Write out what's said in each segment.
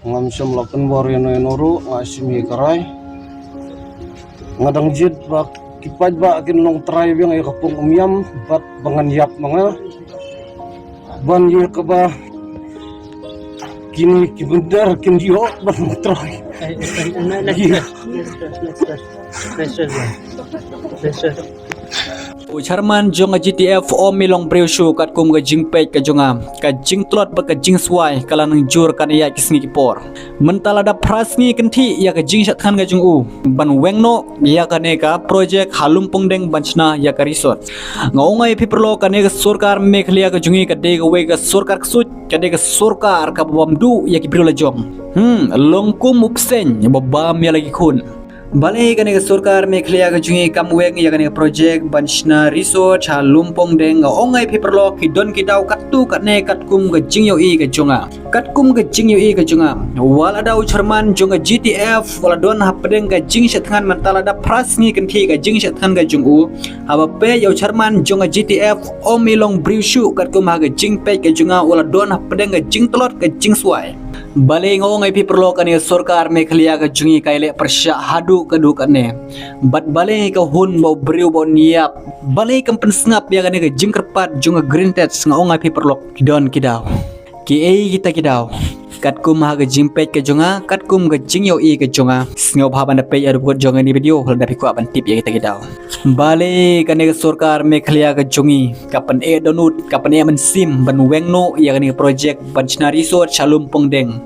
ngam syam lapan bari no enoru ngasim hikarai ngadang jid bak kipaj ba kin long try biang ay kapung umyam bat bangan yap mga ban ye kaba kini kibundar kin dio bat try Charman jong GTF om milong brewshu kat kum ga jingpej ka jonga ka jingtlot ba ka jingswai kala nang jur kan ya kisngi kipor mentala da prasngi kanthi ya ka jingsat khan ga jungu ban wengno ya ka ne ka project halumpong deng banchna ya ka resort ngaungai piperlo ka ne ga sarkar mekhlia ka jungi ka de ga we ga sarkar ksut ka de ga sarkar ka bamdu ya ki brula jong longkum upsen babam ya lagi kun Balai kane sarkar mekhlia ka jungi kamweng ya kane project banchna resort ha lumpong deng ongai piperlo ki don ki dau katu katne katkum ga jingyo I ga junga katkum ga jingyo I ga junga wala dau charman junga GTF wala don hapdeng ga jingshat khan mantala da prasngi kan thi ga jingshat khan ga jungu haba pe yau charman junga GTF omilong briushu katkum ha ga jingpe ga junga wala don hapdeng ga jingtlot ga jingswai Balai ngongai piperlo kane sarkar mekhlia ka jungi kaile persya hadu kadu kane bat balai ka hun bau briu bau niap balai kam pensngap ya kane ka jingkerpat junga green tet ngongai piperlo kidon kidau ki ei kita kidau katkum ha ga jimpet ka junga katkum ga jingyo I ka junga sngo bhaban da pe ar buat jonga ni video hol da pikwa ban tip ya kita kidau balai kane sarkar mekhlia ka jungi kapan e donut kapan e mensim ban wengno ya kane project banchna resort chalumpong deng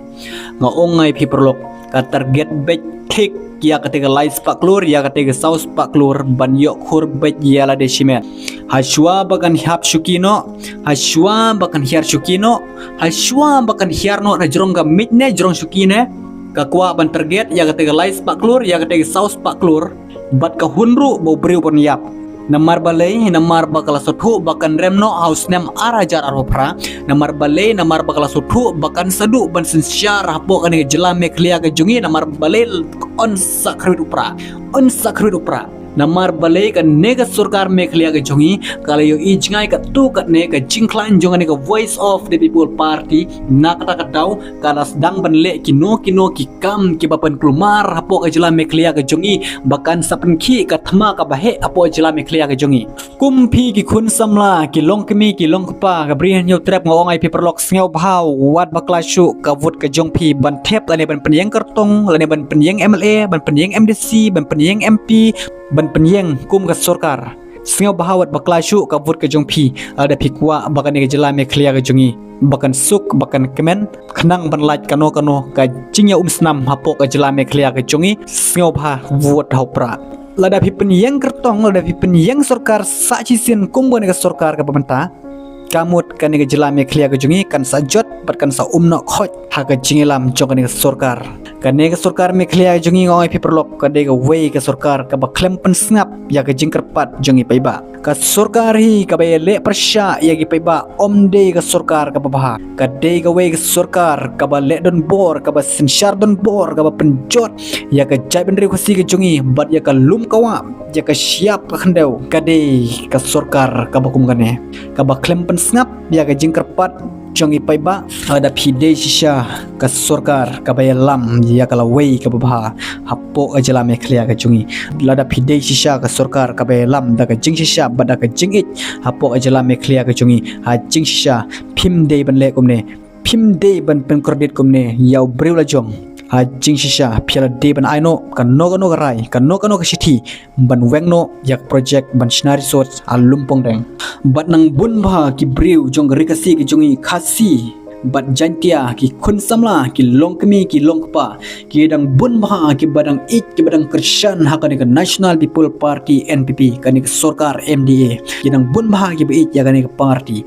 ngaongai piperlo ka target bet tik ya ketiga lais paklur ya ketiga saus paklur ban yok khur bet ya la desimet haswa bakan hap shukino haswa bakan hiar shukino haswa bakan hiarno na jrong ga mitne jrong shukine kakwa ban target ya ketiga lais paklur ya ketiga saus paklur bat ka hunru bau briu pon yap namar balai namar bakala sothu bakan remno house nem arajar aropra namar balai namar bakala sothu bakan sadu ban sensyar hapo kan jela mekhlia ka jungi namar balai on sakrit upra namar balai kan nega sarkar mekhlia ka jungi kala yo I jingai ka tu kat ne ka jingklan jonga ne ka voice of the people party nakata katau kana sedang banle kino ki kam ki bapan kelumar hapo ka jela mekhlia ka jungi bakan sapen ki ka thma ka bahe apo jela mekhlia ka jungi kumpi ki khun samla ki long kemi ki long pa ka brian yo trap ngongai piperlok sngew bhau wat baklashu ka vut ka jongpi ban thep lane ban penyeng kertong lane ban penyeng MLA ban penyeng MDC ban penyeng MP ban penyeng kum ka sarkar sngew bahawat baklashu ka vut ka jongpi ada pikwa bakan ne jela mekhlia ka jungi bakan suk bakan kemen khnang ban lait kano ka jingya snam hapo ka jela mekhlia ka jungi sngew bha vut haupra lada pi penyeng kertong lada pi penyeng sarkar sa chisin kum ka sarkar ka pemerintah kamut kan ga jela mekhlia ka jungi kan sajot bat kan sa umno khoj ha ka jingelam jong kan sarkar kan ga sarkar mekhlia jungi ngai piperlok ka de ga wei ka sarkar ka ba klem pen snap ya ka jingkerpat jungi paiba ka sarkar hi ka ba le persya ya gi paiba om de ka sarkar ka ba ka de ga wei ka sarkar ka ba le don bor ka ba sensyar don bor ka ba penjot ya ka jai ben ri khasi ka jungi bat ya ka lum kawa ya ka siap ka khandau ka de ka sarkar ka ba kum gane ka ba klem snap ya ka jingkerpat jongi paiba ada pide shisha ka sarkar ka bayalam ya kala wei ka babha hapo ajala mekhlia ka jungi lada pide shisha ka sarkar ka bayalam da ka jing shisha bada ka jingit hapo ajala mekhlia ka jungi ha jing shisha phim de ban le kumne phim de ban pen kredit kumne yau breu la jong ha jing shisha phiala de ban aino kan no rai kan no ka sithi ban wengno yak project ban shnari resort alumpong deng bat nang bun bha ki breu jong rikasi ki jongi khasi bat jantia ki khun samla ki longkmi ki longpa ki dang bun bha ki badang ik ki badang krishan hakani ka national people party NPP kani ka sarkar MDA ki dang bun bha ki bit ya kani ka party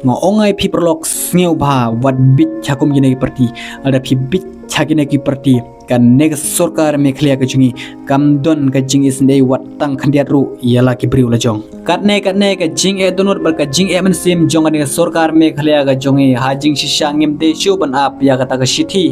ngongai pi perlok sngew bha wat bit hakum gine ki party ada pi bit chagine ki party kan nega sarkar mekhlia ka jungi kamdon ka jing isndei watang khandiat ru yala ki briu la jong katne ka jing e donor bar ka jing e mensim jong ani sarkar mekhlia ka jungi ha jing shisha ngim de shu ban ap ya kata ka sithi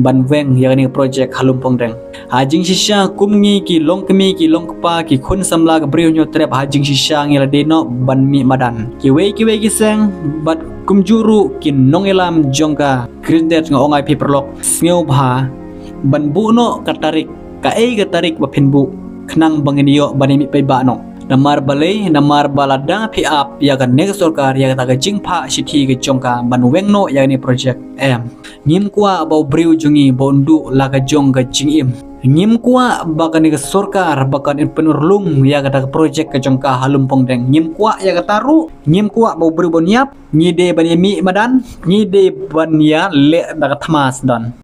ban weng ya ni project halumpong deng hajing shisha kumngi ki long kemi ki long kpa ki khun samla ga breu nyo trep hajing shisha ngila deno ban mi madan ki we ki seng bat kumjuru ki nong elam jongka grindet nga ongai pi perlok sneu bha ban bu no katarik ka ei katarik ba phinbu khnang bangeniyo banimi pe ba no namar balai namar balada pi up ya kan nek sarkar ya ta ga jingpha sithi ga jongka ban weng no ya ni project em ngim kwa bau breu jungi bondu la ga jong ga jingim ngim kwa bakan ni sarkar bakan in penurlung ya ga project ga jongka halumpong deng ngim kwa ya ga taru ngim kwa bau breu boniap ngide banimi madan ngide banya le da thmas dan